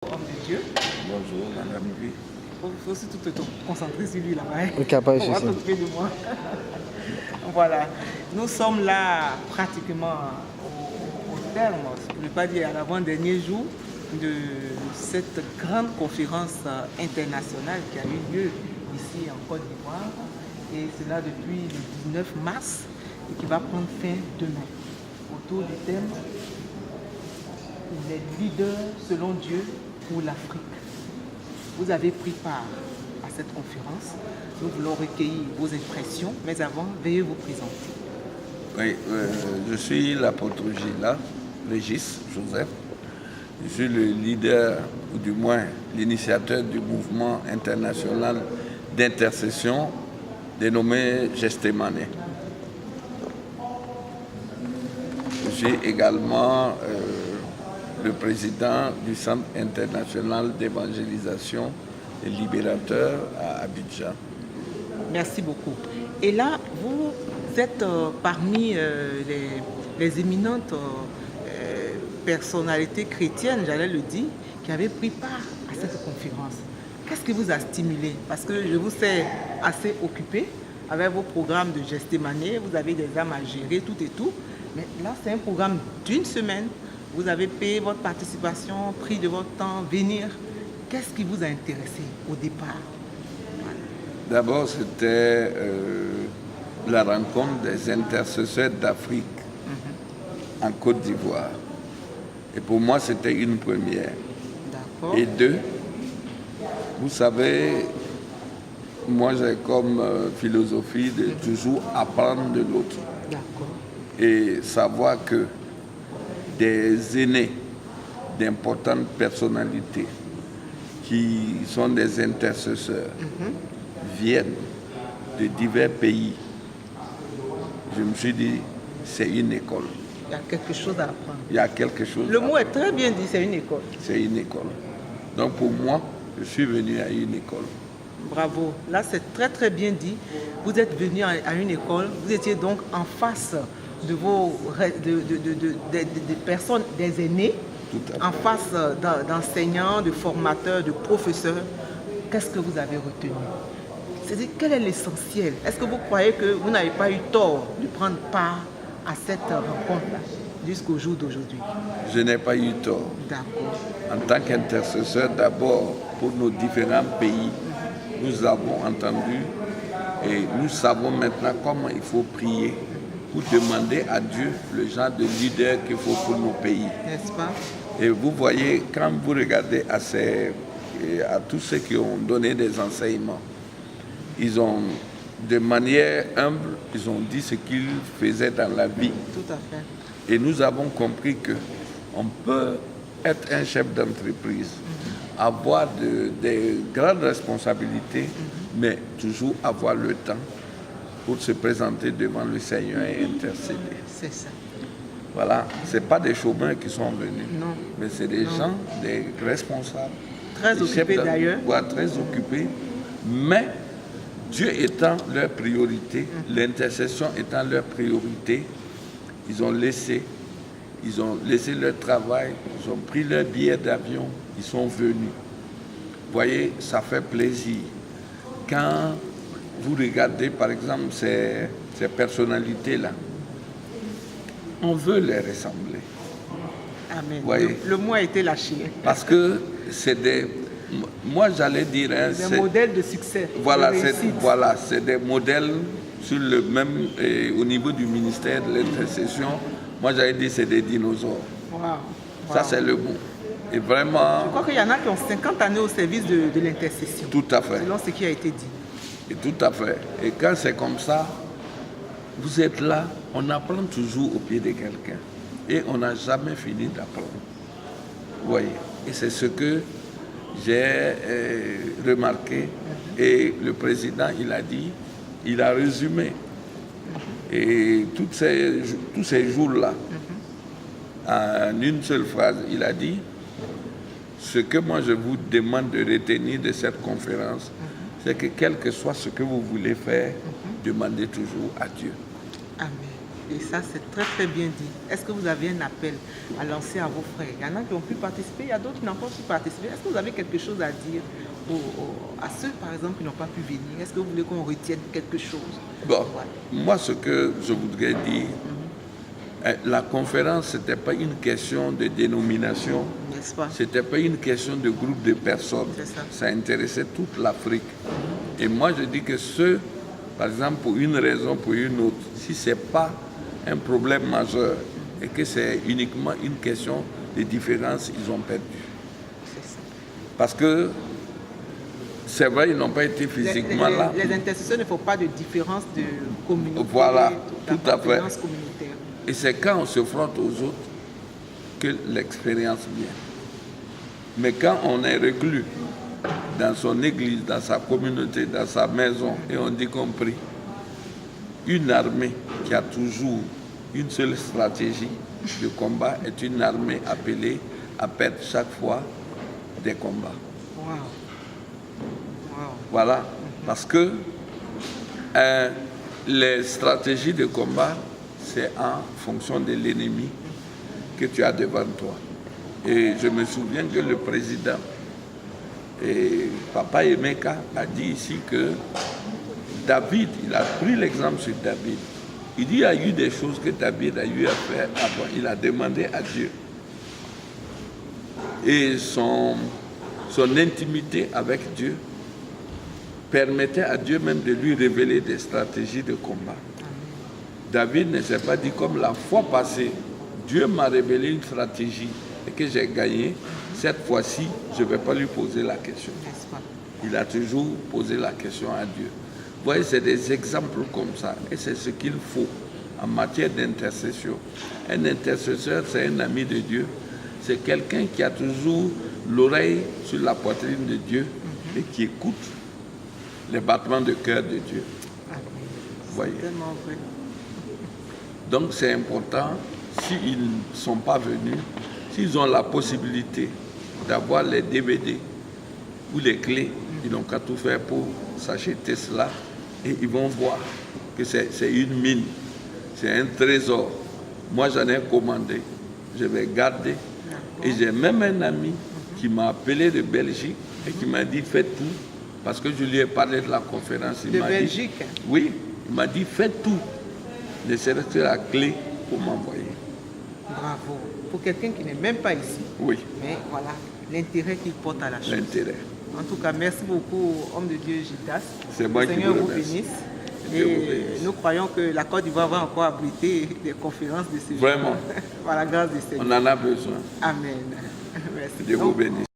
Homme de Dieu. Bonjour, madame lui. Il faut surtout te concentrer sur lui là-bas. Ok, pas de On va souci. t'occuper de moi. Voilà. Nous sommes là pratiquement au terme, pour ne pas dire à l'avant-dernier jour, de cette grande conférence internationale qui a eu lieu ici en Côte d'Ivoire. Et cela depuis le 19 mars et qui va prendre fin demain. Autour du thème les leaders selon Dieu pour l'Afrique. Vous avez pris part à cette conférence. Nous voulons recueillir vos impressions, mais avant, veuillez vous présenter. Oui, je suis l'apôtre Gila, Régis Joseph. Je suis le leader, ou du moins l'initiateur du mouvement international d'intercession dénommé Gestemane. Je suis également le président du Centre international d'évangélisation et libérateur à Abidjan. Merci beaucoup. Et là, vous êtes parmi les éminentes personnalités chrétiennes, j'allais le dire, qui avaient pris part à cette conférence. Qu'est-ce qui vous a stimulé? Parce que je vous sais assez occupé avec vos programmes de Gestemane, vous avez des âmes à gérer, tout et tout. Mais là, c'est un programme d'une semaine. Vous avez payé votre participation, pris de votre temps, venir. Qu'est-ce qui vous a intéressé au départ? D'abord, c'était la rencontre des intercesseurs d'Afrique en Côte d'Ivoire. Et pour moi, c'était une première. D'accord. Et deux, vous savez, moi j'ai comme philosophie de toujours apprendre de l'autre. D'accord. Et savoir que des aînés d'importantes personnalités qui sont des intercesseurs viennent de divers pays. Je me suis dit, c'est une école. Il y a quelque chose à apprendre. Il y a quelque chose. Le mot est très bien dit, c'est une école. C'est une école. Donc pour moi, je suis venu à une école. Bravo. Là, c'est très très bien dit. Vous êtes venu à une école, vous étiez donc en face de vos des personnes, des aînés, en face d'enseignants, de formateurs, de professeurs. Qu'est-ce que vous avez retenu? C'est-à-dire, quel est l'essentiel? Est-ce que vous croyez que vous n'avez pas eu tort de prendre part à cette rencontre-là jusqu'au jour d'aujourd'hui? Je n'ai pas eu tort. D'accord. En tant qu'intercesseur, d'abord, pour nos différents pays, nous avons entendu et nous savons maintenant comment il faut prier pour demander à Dieu le genre de leader qu'il faut pour nos pays. N'est-ce pas? Et vous voyez, quand vous regardez à tous ceux qui ont donné des enseignements, ils ont, de manière humble, ils ont dit ce qu'ils faisaient dans la vie. Tout à fait. Et nous avons compris qu'on peut être un chef d'entreprise, avoir des grandes responsabilités, mais toujours avoir le temps pour se présenter devant le Seigneur et intercéder. C'est ça. Voilà, ce n'est pas des chômeurs qui sont venus, Non. mais c'est des gens, des responsables. Très des occupés chefs d'ailleurs. Très occupés, mais Dieu étant leur priorité, l'intercession étant leur priorité, ils ont laissé leur travail, ils ont pris leur billet d'avion, ils sont venus. Vous voyez, ça fait plaisir. Quand vous regardez, par exemple, ces personnalités-là, on veut les ressembler. Amen. Voyez. Le mot a été lâché. Parce que c'est des... Moi, j'allais dire... Hein, Des modèles de succès. Voilà, de réussite. c'est des modèles sur le même... au niveau du ministère de l'intercession, moi, j'allais dire c'est des dinosaures. Wow. Ça, c'est le mot. Et vraiment... Je crois qu'il y en a qui ont 50 années au service de l'intercession. Tout à fait. Selon ce qui a été dit. Et tout à fait. Et quand c'est comme ça, vous êtes là, on apprend toujours au pied de quelqu'un. Et on n'a jamais fini d'apprendre. Vous voyez. Et c'est ce que j'ai remarqué. Et le président, il a dit, il a résumé. Et tous ces jours-là, en une seule phrase, il a dit, ce que moi je vous demande de retenir de cette conférence, c'est que quel que soit ce que vous voulez faire, demandez toujours à Dieu. Amen. Et ça, c'est très très bien dit. Est-ce que vous avez un appel à lancer à vos frères? Il y en a qui ont pu participer, il y a d'autres qui n'ont pas pu participer. Est-ce que vous avez quelque chose à dire à ceux, par exemple, qui n'ont pas pu venir? Est-ce que vous voulez qu'on retienne quelque chose? Bon, moi, ce que je voudrais dire, la conférence, ce n'était pas une question de dénomination, n'est-ce pas? ce n'était pas une question de groupe de personnes. Ça intéressait toute l'Afrique. Et moi, je dis que ceux, par exemple, pour une raison, pour une autre, si ce n'est pas un problème majeur et que c'est uniquement une question de différence, ils ont perdu. Parce que c'est vrai, ils n'ont pas été physiquement là. Les intercesseurs ne font pas de différence de communauté. Voilà, tout à fait. Communautaire. Et c'est quand on se frotte aux autres que l'expérience vient. Mais quand on est reclus dans son église, dans sa communauté, dans sa maison, et on dit qu'on prie, une armée qui a toujours une seule stratégie de combat est une armée appelée à perdre chaque fois des combats. Wow. Wow. Voilà, parce que les stratégies de combat, c'est en fonction de l'ennemi que tu as devant toi. Et je me souviens que le président, Papa Emeka, a dit ici que David, il a pris l'exemple sur David. Il dit qu'il y a eu des choses que David a eu à faire avant. Il a demandé à Dieu. Et son intimité avec Dieu permettait à Dieu même de lui révéler des stratégies de combat. David ne s'est pas dit comme la fois passée, Dieu m'a révélé une stratégie et que j'ai gagné. Cette fois-ci, je ne vais pas lui poser la question. Il a toujours posé la question à Dieu. Vous voyez, c'est des exemples comme ça. Et c'est ce qu'il faut en matière d'intercession. Un intercesseur, c'est un ami de Dieu. C'est quelqu'un qui a toujours l'oreille sur la poitrine de Dieu et qui écoute les battements de cœur de Dieu. Vous voyez. Donc c'est important, s'ils ne sont pas venus, s'ils ont la possibilité d'avoir les DVD ou les clés, ils n'ont qu'à tout faire pour s'acheter cela et ils vont voir que c'est une mine, c'est un trésor. Moi j'en ai commandé, je vais garder. Et j'ai même un ami qui m'a appelé de Belgique et qui m'a dit faites tout, parce que je lui ai parlé de la conférence. De Belgique? Oui, il m'a dit faites tout. Ne serait-ce que la clé pour m'envoyer. Bravo. Pour quelqu'un qui n'est même pas ici. Oui. Mais voilà, l'intérêt qu'il porte à la chose. L'intérêt. En tout cas, merci beaucoup, homme de Dieu Gildas. C'est moi qui vous remercie. bénisse. Et nous croyons que la Côte d'Ivoire va encore abriter des conférences de ce genre. Vraiment. Par la grâce du Seigneur. On en a besoin. Amen. Merci. Dieu vous bénisse.